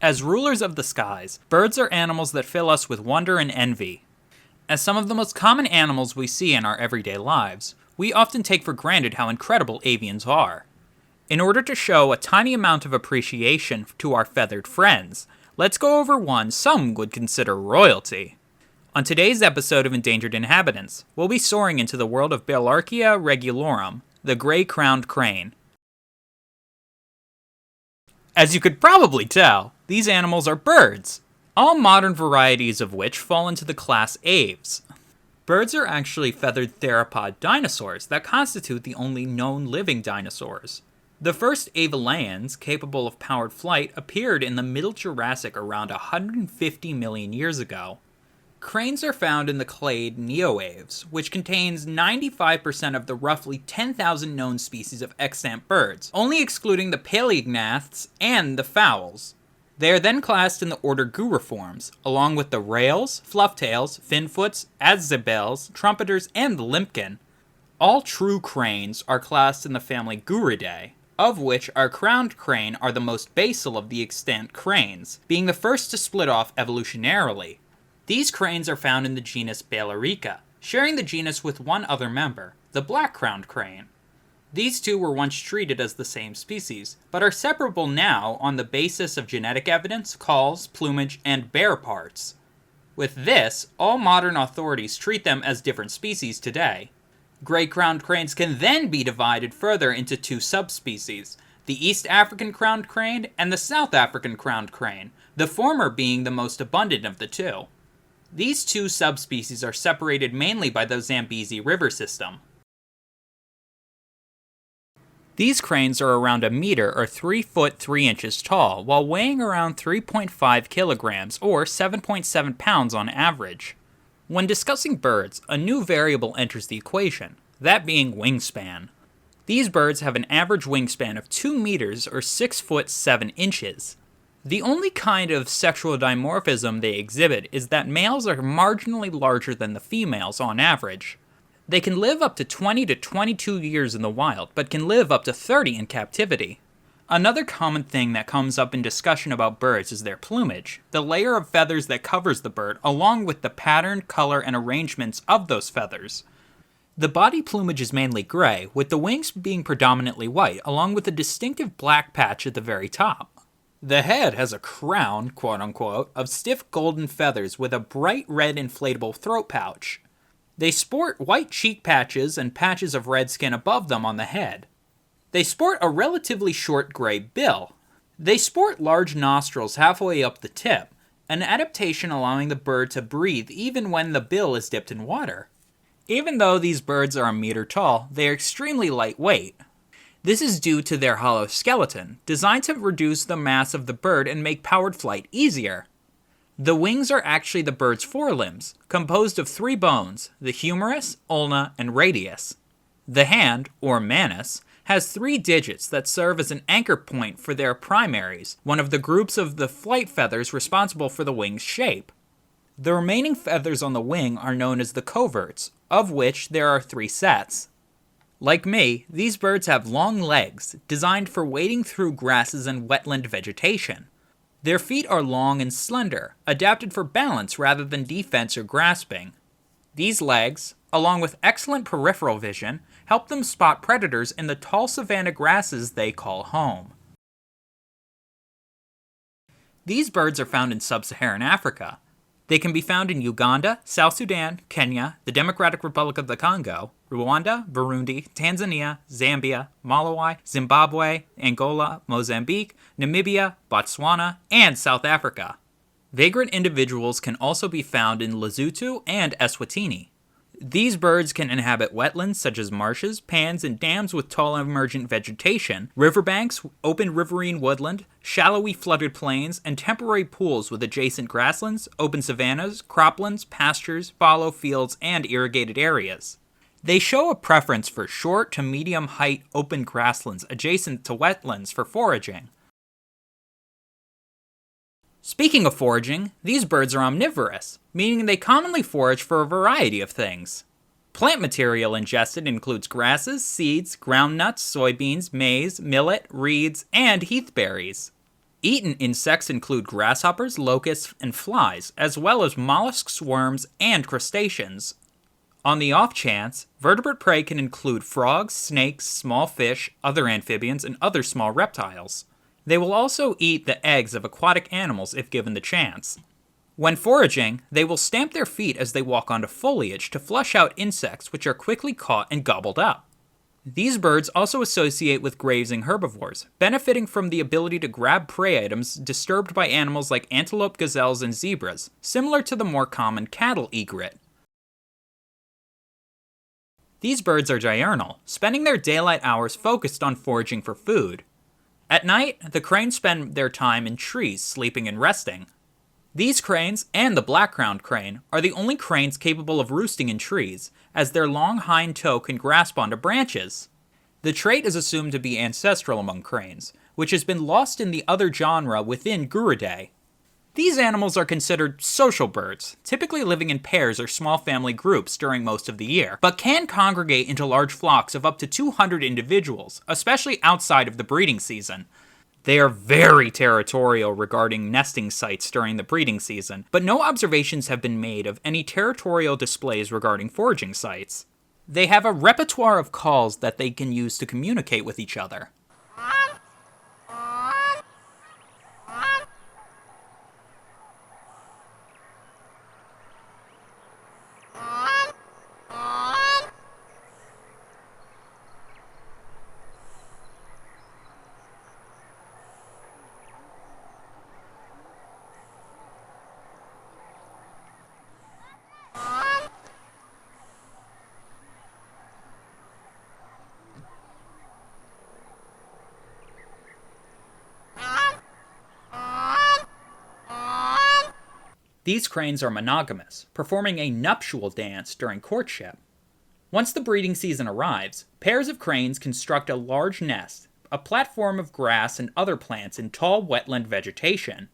As rulers of the skies, birds are animals that fill us with wonder and envy. As some of the most common animals we see in our everyday lives, we often take for granted how incredible avians are. In order to show a tiny amount of appreciation to our feathered friends, let's go over one some would consider royalty. On today's episode of Endangered Inhabitants, we'll be soaring into the world of Belarchia regulorum, the gray-crowned crane. As you could probably tell, these animals are birds, all modern varieties of which fall into the class aves. Birds are actually feathered theropod dinosaurs that constitute the only known living dinosaurs. The first avalians capable of powered flight appeared in the Middle Jurassic around 150 million years ago. Cranes are found in the clade Neoaves, which contains 95% of the roughly 10,000 known species of extant birds, only excluding the paleognaths and the fowls. They are then classed in the order Guriformes, along with the rails, flufftails, finfoots, azabels, trumpeters, and the limpkin. All true cranes are classed in the family Guridae, of which our crowned crane are the most basal of the extant cranes, being the first to split off evolutionarily. These cranes are found in the genus Belarchia, sharing the genus with one other member, the black-crowned crane. These two were once treated as the same species, but are separable now on the basis of genetic evidence, calls, plumage, and bear parts. With this, all modern authorities treat them as different species today. Gray-crowned cranes can then be divided further into two subspecies, the East African crowned crane and the South African crowned crane, the former being the most abundant of the two. These two subspecies are separated mainly by the Zambezi River system. These cranes are around a meter or 3 foot 3 inches tall, while weighing around 3.5 kilograms or 7.7 pounds on average. When discussing birds, a new variable enters the equation, that being wingspan. These birds have an average wingspan of 2 meters or 6 foot 7 inches. The only kind of sexual dimorphism they exhibit is that males are marginally larger than the females on average. They can live up to 20 to 22 years in the wild, but can live up to 30 in captivity. Another common thing that comes up in discussion about birds is their plumage, the layer of feathers that covers the bird, along with the pattern, color, and arrangements of those feathers. The body plumage is mainly gray, with the wings being predominantly white, along with a distinctive black patch at the very top. The head has a crown, quote-unquote, of stiff golden feathers with a bright red inflatable throat pouch. They sport white cheek patches and patches of red skin above them on the head. They sport a relatively short gray bill. They sport large nostrils halfway up the tip, an adaptation allowing the bird to breathe even when the bill is dipped in water. Even though these birds are a meter tall, they are extremely lightweight. This is due to their hollow skeleton, designed to reduce the mass of the bird and make powered flight easier. The wings are actually the bird's forelimbs, composed of 3 bones, the humerus, ulna, and radius. The hand, or manus, has 3 digits that serve as an anchor point for their primaries, one of the groups of the flight feathers responsible for the wing's shape. The remaining feathers on the wing are known as the coverts, of which there are 3 sets. Like me, these birds have long legs, designed for wading through grasses and wetland vegetation. Their feet are long and slender, adapted for balance rather than defense or grasping. These legs, along with excellent peripheral vision, help them spot predators in the tall savanna grasses they call home. These birds are found in sub-Saharan Africa. They can be found in Uganda, South Sudan, Kenya, the Democratic Republic of the Congo, Rwanda, Burundi, Tanzania, Zambia, Malawi, Zimbabwe, Angola, Mozambique, Namibia, Botswana, and South Africa. Vagrant individuals can also be found in Lesotho and Eswatini. These birds can inhabit wetlands such as marshes, pans, and dams with tall emergent vegetation, riverbanks, open riverine woodland, shallowy flooded plains, and temporary pools with adjacent grasslands, open savannas, croplands, pastures, fallow fields, and irrigated areas. They show a preference for short to medium height open grasslands adjacent to wetlands for foraging. Speaking of foraging, these birds are omnivorous, meaning they commonly forage for a variety of things. Plant material ingested includes grasses, seeds, ground nuts, soybeans, maize, millet, reeds, and heath berries. Eaten insects include grasshoppers, locusts, and flies, as well as mollusks, worms, and crustaceans. On the off chance, vertebrate prey can include frogs, snakes, small fish, other amphibians, and other small reptiles. They will also eat the eggs of aquatic animals if given the chance. When foraging, they will stamp their feet as they walk onto foliage to flush out insects, which are quickly caught and gobbled up. These birds also associate with grazing herbivores, benefiting from the ability to grab prey items disturbed by animals like antelope, gazelles, and zebras, similar to the more common cattle egret. These birds are diurnal, spending their daylight hours focused on foraging for food. At night, the cranes spend their time in trees, sleeping and resting. These cranes, and the black-crowned crane, are the only cranes capable of roosting in trees, as their long hind toe can grasp onto branches. The trait is assumed to be ancestral among cranes, which has been lost in the other genre within Guridae. These animals are considered social birds, typically living in pairs or small family groups during most of the year, but can congregate into large flocks of up to 200 individuals, especially outside of the breeding season. They are very territorial regarding nesting sites during the breeding season, but no observations have been made of any territorial displays regarding foraging sites. They have a repertoire of calls that they can use to communicate with each other. These cranes are monogamous, performing a nuptial dance during courtship. Once the breeding season arrives, pairs of cranes construct a large nest, a platform of grass and other plants in tall wetland vegetation.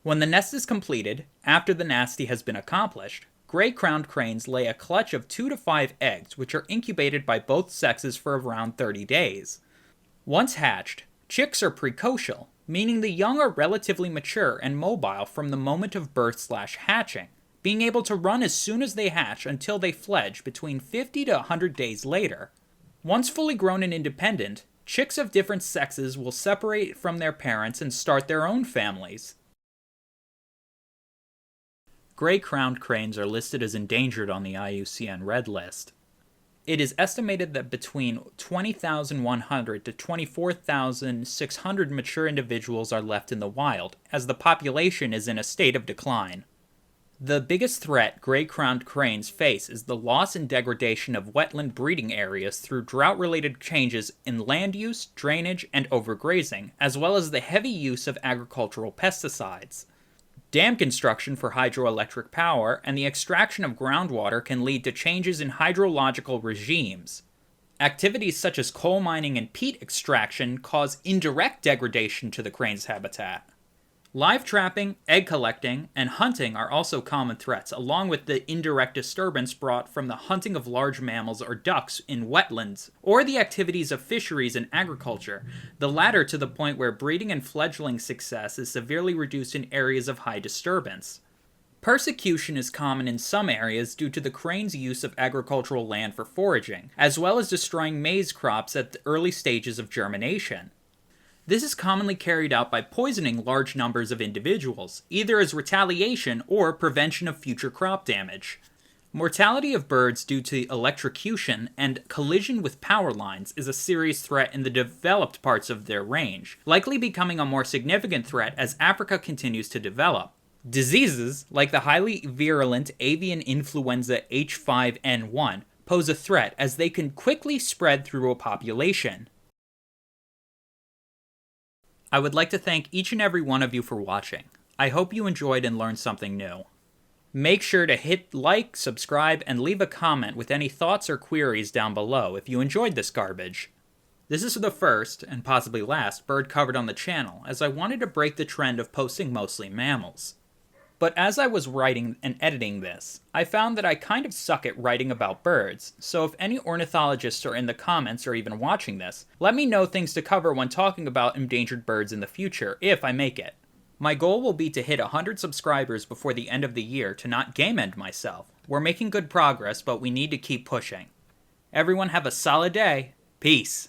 When the nest is completed, after the nasty has been accomplished, gray-crowned cranes lay a clutch of 2 to 5 eggs, which are incubated by both sexes for around 30 days. Once hatched, chicks are precocial, meaning the young are relatively mature and mobile from the moment of birth/hatching, being able to run as soon as they hatch until they fledge between 50 to 100 days later. Once fully grown and independent, chicks of different sexes will separate from their parents and start their own families. Gray-crowned cranes are listed as endangered on the IUCN Red List. It is estimated that between 20,100 to 24,600 mature individuals are left in the wild, as the population is in a state of decline. The biggest threat gray-crowned cranes face is the loss and degradation of wetland breeding areas through drought-related changes in land use, drainage, and overgrazing, as well as the heavy use of agricultural pesticides. Dam construction for hydroelectric power and the extraction of groundwater can lead to changes in hydrological regimes. Activities such as coal mining and peat extraction cause indirect degradation to the crane's habitat. Live trapping, egg collecting, and hunting are also common threats, along with the indirect disturbance brought from the hunting of large mammals or ducks in wetlands, or the activities of fisheries and agriculture, the latter to the point where breeding and fledgling success is severely reduced in areas of high disturbance. Persecution is common in some areas due to the crane's use of agricultural land for foraging, as well as destroying maize crops at the early stages of germination. This is commonly carried out by poisoning large numbers of individuals, either as retaliation or prevention of future crop damage. Mortality of birds due to electrocution and collision with power lines is a serious threat in the developed parts of their range, likely becoming a more significant threat as Africa continues to develop. Diseases, like the highly virulent avian influenza H5N1, pose a threat as they can quickly spread through a population. I would like to thank each and every one of you for watching. I hope you enjoyed and learned something new. Make sure to hit like, subscribe, and leave a comment with any thoughts or queries down below if you enjoyed this garbage. This is the first, and possibly last, bird covered on the channel, as I wanted to break the trend of posting mostly mammals. But as I was writing and editing this, I found that I kind of suck at writing about birds, so if any ornithologists are in the comments or even watching this, let me know things to cover when talking about endangered birds in the future, if I make it. My goal will be to hit 100 subscribers before the end of the year to not game end myself. We're making good progress, but we need to keep pushing. Everyone have a solid day. Peace.